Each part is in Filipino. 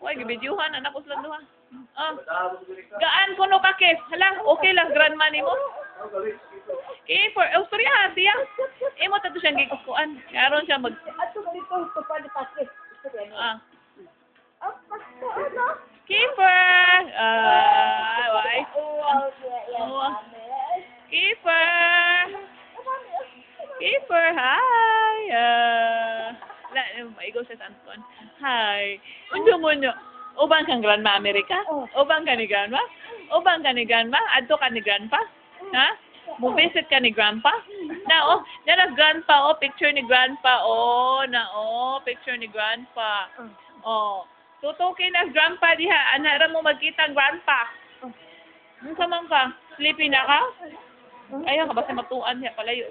Uy, gibidyuhan, anak ko sila duha. Ah. Gaan ko no kakis. Hala, okay lang, grandma ni mo. For Australia, tiya. Imo tato siyang gikukuan. Karon siya mag... Ah. Keeper! Why? Keeper! Keeper, hi! Maigo sa Santon. Hi. Unyo mo nyo. Ubang kang grandma Amerika? Ubang ka ni grandma? Ubang ka ni grandma? Adto ka ni grandpa? Ha? Mo-visit ka ni grandpa? Na, grandpa, picture ni grandpa, picture ni grandpa. Tutukin na grandpa diha, anara mo magkita ang grandpa. Ano ka man ka? Sleepy na ka? Ayaw ka, basta matuan siya, palayo.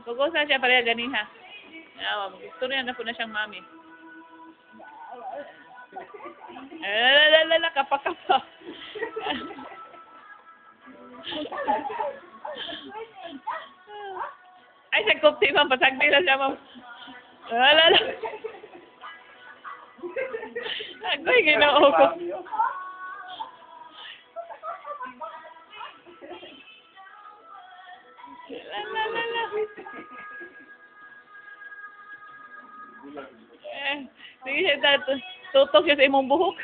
Gugusa siya pala ganiha. Gusto rin na po na siyang mami. Kapakapa. Ay, siya kupti ma'am, pasagdi na siya ma'am. Agoy, ginoo ko. Sige siya, tutok siya sa imong buhok.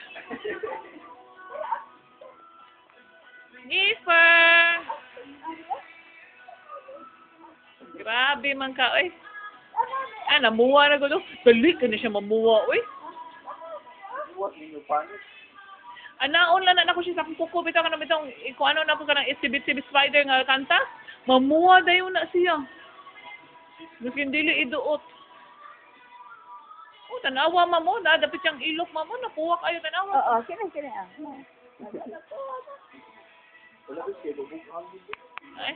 Gipper! Grabe man ka, oy. Namuwa na ko to. Dali ka na siya mamuwa, oy. Naon lang na ako siya sa kuko. Bitaw ka na bitang, kung ano na po ka ng sibit-sibit spider nga kanta. Mamuwa dayo na siya. Gaskin dili iduot. Tanawa mo, dapit siyang ilok mo, napuwak ayo tanawa. Kina. Ay.